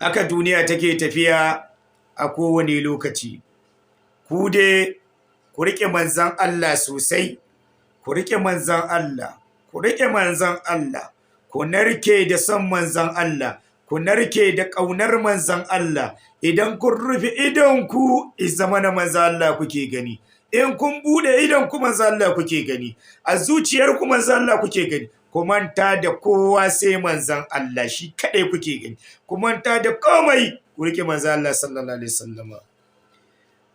haka duniya take tafiya a kowane lokaci. Ku dai ku riƙe manzan Allah sosai, ku riƙe manzan Allah, ku riƙe manzan Allah, ku narke da son manzan Allah, ku narke da ƙaunar manzan Allah. Idan kun rufe idonku, zama na manzan Allah kuke gani. In kun buɗe idonku manzan Allah kuke gani. A zuciyarku manzan Allah kuke gani. Ku manta da kowa sai manzan Allah, shi kaɗai kuke gani. Ku manta da komai, ku riƙe manzan Allah sallallahu alaihi wasallam.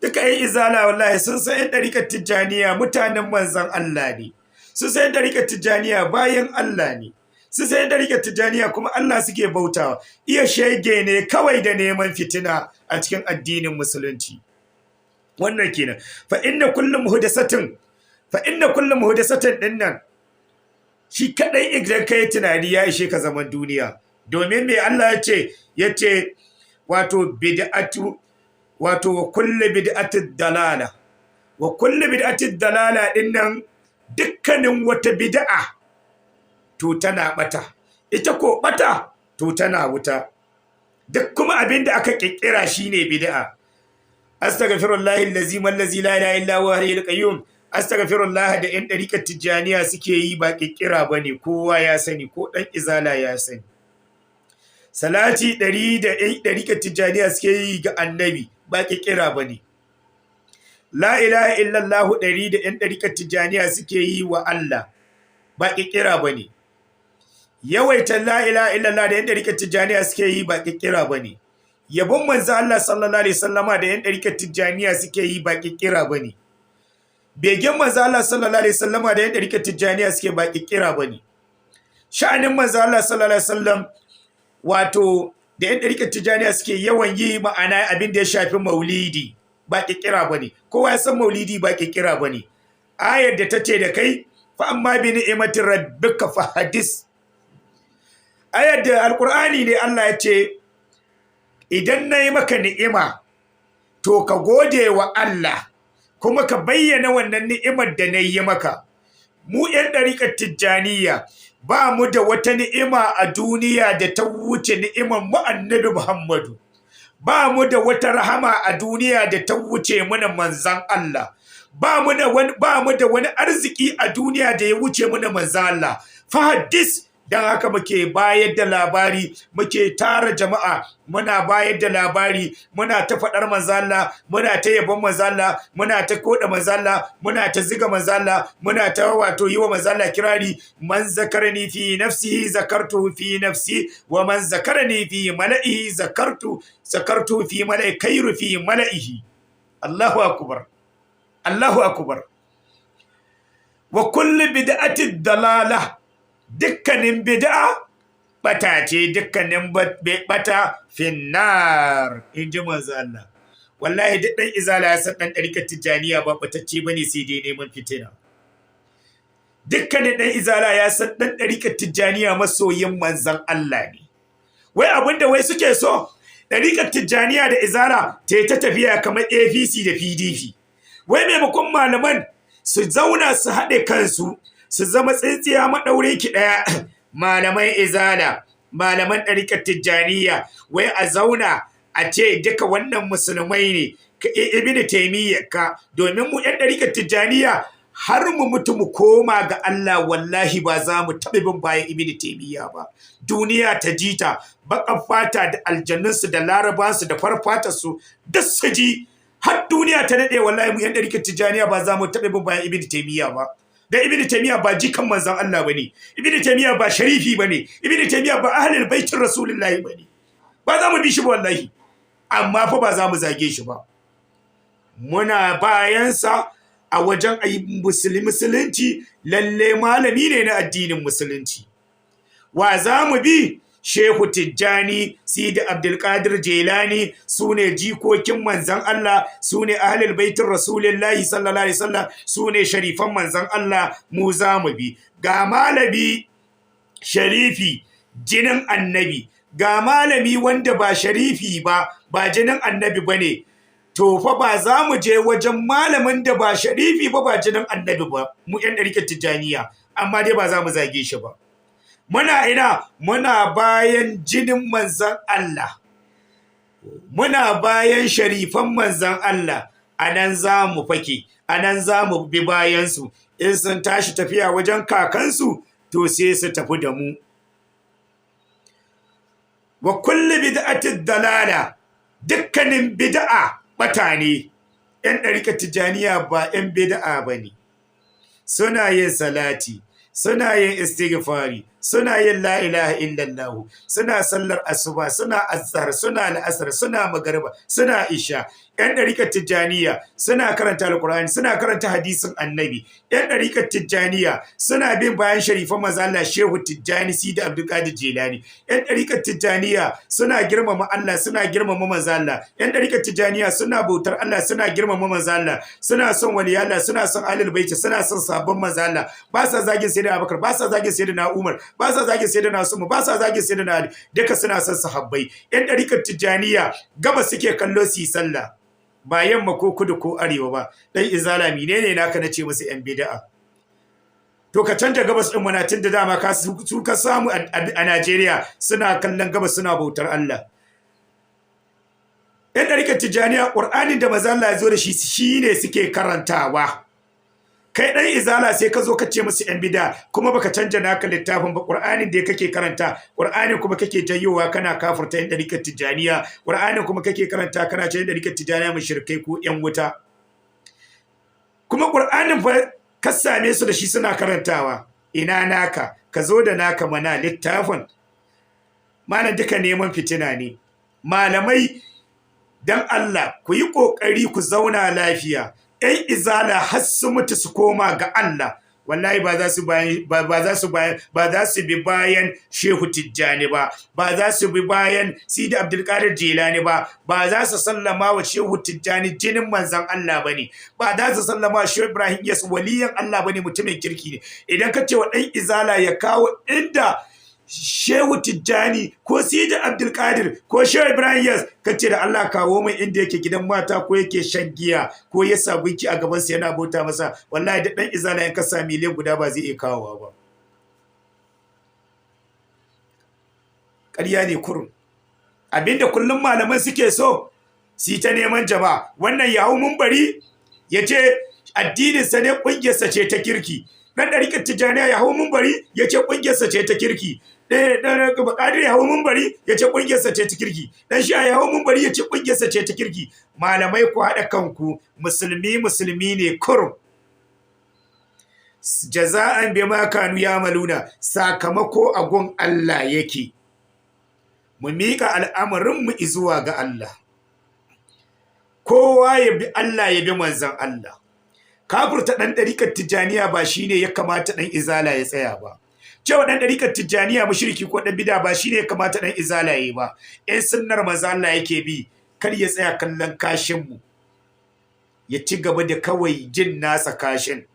Duka ƴan izala wallahi sun san ƴan ɗarikar Tijjaniya mutanen manzan Allah ne. Sun san ƴan ɗarikar Tijjaniya bayan Allah ne. Sun san ƴan ɗarikar Tijjaniya kuma Allah suke bautawa. Iya shege ne kawai da neman fitina a cikin addinin musulunci. Wannan kenan. Fa inna kullu muhdathatin dinnan shi kadai idan kai tunani ya ishe ka zaman duniya. Domin me Allah ya ce wato bid'atu wato wa kullu bid'atid dalala. Wa kullu bid'atid dalala dinnan dukkanin wata bid'a to tana bata. Ita ko bata to tana wuta. Duk kuma abinda aka kikkira shine bid'a. Astaghfirullahi allazi la ilaha illa huwa hayyul qayyum. Astaghfirullah da ƴan ɗarikar Tijjaniya suke yi ba kikkira bane, kowa ya sani ko ɗan izala ya sani. Salati 100 da ƴan ɗarikar Tijjaniya suke yi ga annabi ba kikkira bane. La ilaha illallah 100 da ƴan ɗarikar Tijjaniya suke yi wa Allah ba kikkira bane. Yawaita la ilaha illallah da ƴan ɗarikar Tijjaniya suke yi ba kikkira bane. Yabon manzo Allah sallallahu alaihi wasallama da ƴan ɗarikar Tijjaniya suke yi ba kikkira bane. Begen manzo Allah sallallahu alaihi wasallama da ƴan ɗarikar Tijjaniya suke ba kikkira bane. Sha'anin manzo Allah sallallahu alaihi wasallam wato da ƴan ɗarikar Tijjaniya suke yawan yi ma'ana abin da ya shafi maulidi ba kikkira bane. Kowa ya san maulidi ba kikkira bane. Ayar da tace da kai fa amma bi ni'mati rabbika fa hadis. Ayar da alqur'ani ne Allah ya ce idan nayi maka ni'ima to ka gode wa Allah kuma ka bayyana wannan ni'imar da nayi maka. Mu ƴan ɗarikar Tijjaniya ba mu da wata ni'ima a duniya da ta wuce ni'imar mu annabi Muhammadu. Ba mu da wata rahama a duniya da ta wuce mana manzan Allah. Ba mu da wani arziki a duniya da ya wuce mana manzan Allah. Fa hadis, dan haka muke bayar da labari, muke tara jama'a, muna bayar da labari, muna ta faɗar manzalla, muna ta yabon manzalla, muna ta koda manzalla, muna ta ziga manzalla, muna ta wato yi wa manzalla kirari. Man zakarani fi nafsihi zakartu fi nafsi, wa man zakarani fi mala'ihi zakartu fi mala'i khairu fi mala'ihi. Allahu akbar, Allahu akbar. Wa kullu bid'atid dalalah, dukkanin bid'a bata ce, dukkanin bata finnar, inji manzo Allah. Wallahi duk dan izala ya san dan ɗarikar Tijjaniya ba batacce bane sai dai neman fitina. Dukkanin dan izala ya san dan ɗarikar Tijjaniya masoyin manzon Allah ne. Wai abinda wai suke so ɗarikar Tijjaniya da izala ta tafiya kamar APC da PDP. Wai maimakon malaman su zauna su haɗe kansu su zama tsintsiya maɗaure ki ɗaya, malaman izala, malaman ɗarikar Tijjaniya, wai a zauna a ce duka wannan musulmai ne, Ibn Taymiyyah ka, domin mu ƴan ɗarikar Tijjaniya har mu mutu mu koma ga Allah wallahi ba za mu taɓa bin bayan Ibn Taymiyyah ba. Duniya ta jita, baƙar fata da aljannunsu da larabansu da farfatarsu duk su ji, har duniya ta daɗe wallahi mu ƴan ɗarikar Tijjaniya ba za mu taɓa bin bayan Ibn Taymiyyah ba. Da Ibn Taymiyyah ba jikan manzon Allah bane, Ibn Taymiyyah ba sharifi bane, Ibn Taymiyyah ba ahlul baitin Rasulullahi bane. Ba za mu bi shi ba wallahi, amma fa ba za mu zage shi ba. Muna bayansa a wajen ayi musulunci, lalle malami ne na addinin musulunci. Wa za mu bi? Shehu Tijjani, Sidi Abdulkadir Jelani, su ne jikokin manzan Allah, su ne ahlul baitin Rasulullahi sallallahu alaihi wasallam, su ne sharifan manzan Allah, mu za mu bi. Ga malami sharifi jinin annabi, ga malami wanda ba sharifi ba jinin annabi bane, to fa ba za mu je wajen malamin da ba sharifi ba jinin annabi ba, mu ƴan ɗarikar Tijjaniya, amma dai ba za mu zage shi ba. Muna ina, muna bayan jinin manzan Allah, muna bayan sharifan manzan Allah, anan za mu fake, anan za mu bi bayansu, in sun tashi tafiya wajen kakansu to sai su tafi da mu. Wa kulli bid'atid dalala, dukkanin bid'a bata ne. ‘Yan ɗarika Tijjaniya ba ‘yan bid'a ba ne, suna yin salati, suna yin istighfari, suna yin la ilaha illallah, suna sallar asuba, suna azhar, suna al'asar, suna magariba, suna isha. ‘Yan ɗarikar Tijjaniya suna karanta Alƙur'ani, suna karanta hadisin Annabi. ‘Yan ɗarikar Tijjaniya suna bin bayan sharifan manzo Allah Shehu Tijjani Sidi Abdulkadir Jilani. ‘Yan ɗarikar Tijjaniya suna girmama Allah, suna girmama manzo Allah. ‘Yan ɗarikar Tijjaniya suna bautar Allah, suna girmama manzo Allah, suna son wali Allah, suna son ahlul baiti, suna son sabon manzo Allah. Ba sa zagin Sayyidina Abubakar, ba sa zagin Sayyidina Umar, ba sa zagin Sayyidina Usman, ba sa zagin Sayyidina Ali. Duka suna son sahabbai. ‘Yan ɗarikar Tijjaniya gaba suke kallo su yi sallah, ba yamma ko kudu ko arewa ba. Dan izala menene naka nace musu yan bid'a? To ka canja gabas din mana tun da dama ka su ka samu a Najeriya suna kallon gabas, suna bautar Allah. Yan ɗarikar Tijjaniya Qur'anin da manzo Allah ya zo da shi shine suke karantawa. Kai dan izala sai ka zo ka ce musu yan bid'a, kuma baka canja naka littafin ba. Qur'anin da kake karanta, Qur'anin kuma kake jayyowa kana kafirta yan ɗarikar Tijjaniya, Qur'anin kuma kake karanta kana ce yan ɗarikar Tijjaniya mushrikai ko yan wuta. Kuma Qur'anin fa ka same su da shi suna karantawa. Ina naka? Ka zo da naka mana littafin. Malam duka neman fitina ne. Malamai dan Allah ku yi kokari ku zauna lafiya. ‘Yan izala har su mutu su koma ga Allah, wallahi ba za su bi bayan Shehu Tijjani ba, ba za su bi bayan Sidi Abdulkadir Jilani ba, ba za su sallama wa Shehu Tijjani jinin manzan Allah bane, ba za su sallama wa Shehu Ibrahim Yas waliyan Allah bane, mutumin kirki ne. Idan ka ce wa ɗan izala ya kawo inda Shehu Tijjani ko Sidi Abdulkadir ko Shehu Ibrahim Yas, kace da Allah kawo mai inda yake gidan mata ko yake shan giya ko ya sabunki a gaban sa yana bauta masa, wallahi da dan izala yan kasa miliyan guda ba zai iya kawowa ba. Ƙarya ne kurun. Abinda kullum malaman suke so su ta neman jama'a, wannan yawo munbari yace addinin sa ne, kungiyar sa ce ta kirki. Dan ɗarikar Tijjaniya ya hau munbari yace kungiyar sa ce ta kirki. Dan Qadir ya hau munbari yace kungiyar sa ce ta kirki. Dan Shi'a ya hau munbari yace kungiyar sa ce ta kirki. Malamai ku hada kanku, musulmi ne kurum. Jaza'an bima kanu yamaluna, sakamako a gun Allah yake. Mu mika al'amarin mu zuwa ga Allah. Kowa ya bi Allah, ya bi manzon Allah. Kafurta ɗan ɗarikar Tijjaniya ba shine ya kamata ɗan izala ya tsaya ba. Cewa ɗan ɗarikar Tijjaniya mushriki ko ɗan bid'a ba shine ya kamata ɗan izala ya yi ba. In sunnar manzo Allah yake bi, kar ya tsaya kallon kashin mu, ya ci gaba da kawai jin nasa kashin,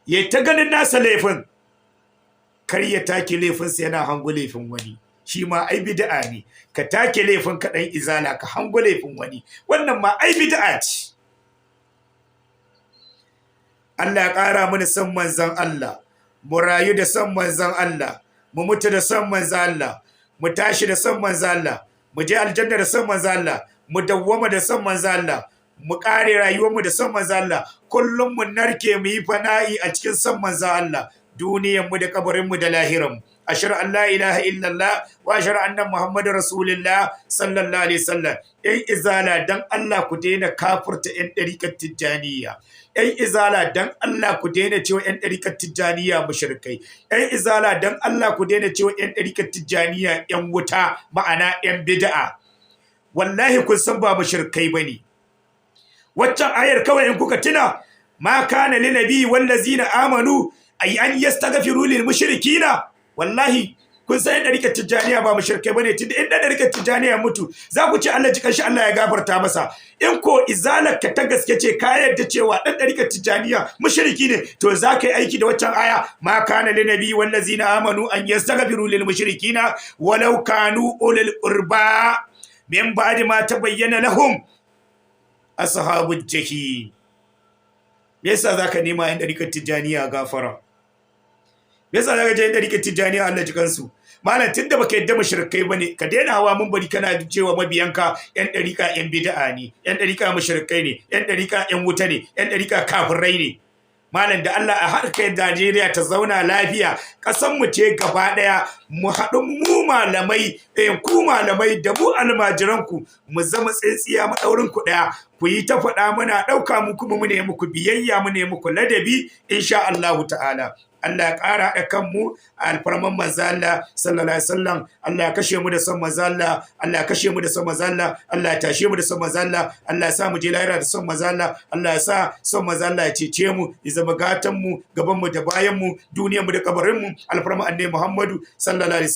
ya ta ganin nasa laifin, kar ya take laifinsa yana hango laifin wani. Shi ma ai bid'a ne. Ka take laifin ka ɗan izala ka hango laifin wani, wannan ma ai bid'a ce. Allah ya ƙara mana san manzan Allah, mu rayu da san manzan Allah, mu mutu da san manzan Allah, mu tashi da san manzan Allah, mu je aljanna da san manzan Allah, mu dawwama da san manzan Allah, mu ƙare rayuwarmu da san manzan Allah, kullum mu narke mu yi fana'i a cikin san manzan Allah, duniyarmu da kabarinmu da lahiranmu. Ashhadu an la ilaha illallah wa ashhadu anna muhammadar rasulullah sallallahu alaihi wasallam. Yan izala dan Allah ku daina kafurta yan ɗarikar Tijjaniya. Yan izala dan Allah ku daina cewa yan ɗarikar Tijjaniya mushrikai. Yan izala dan Allah ku daina cewa yan ɗarikar Tijjaniya yan wuta, ma'ana yan bid'a. Wallahi kun san ba mushrikai bane. Waccan ayar kawai in kuka tuna, ma kana lin nabi wallazina amanu ay an yastaghfiru lil mushrikina. Wallahi kun san ɗarikar Tijjaniya ba mushrikai bane. Tunda in ɗarikar Tijjaniya mutu, za ku ce Allah ji kanshi, Allah ya gafarta masa. In ko izalarka ta gaske ce, ka yarda cewa dan ɗarikar Tijjaniya mushriki ne, to za ka yi aiki da waccan aya, ma kana lin nabi wallazina amanu an yastaghfiru lil mushrikina walau kanu ulul qurba min ba'di ma tabayyana lahum ashabul jahim. Me yasa zaka nema yan ɗarikar Tijjaniya gafara? Me yasa zaka je yan ɗarikar Tijjaniya Allah ji kansu? malam tunda baka yadda mushrikai bane ka daina hawa mun bari kana cewa mabiyanka yan dariƙa yan bid'a ne, yan dariƙa mushrikai ne, yan dariƙa yan wuta ne, yan dariƙa kafirai ne. Malam da Allah a harkar Najeriya ta zauna lafiya, ƙasar mu ce gaba ɗaya, mu haɗu mu malamai, ku malamai da mu almajiran ku mu zama tsintsiya maɗaurin ku ɗaya, ku yi ta faɗa muna ɗauka mu kuma mu ne muku biyayya, mu ne muku ladabi insha Allah ta'ala. Allah ya ƙara haɗa kanmu a alfarman manzo Allah sallallahu alaihi wasallam. Allah ya kashe mu da son manzo Allah, Allah ya kashe mu da son manzo Allah, Allah ya tashe mu da son manzo Allah, Allah ya sa mu je lahira da son manzo Allah, Allah ya sa son manzo Allah ya cece mu, ya zama gatan mu, gaban mu da bayan mu, duniyar mu da kabarin mu, alfarman annabi Muhammadu sallallahu alaihi wasallam.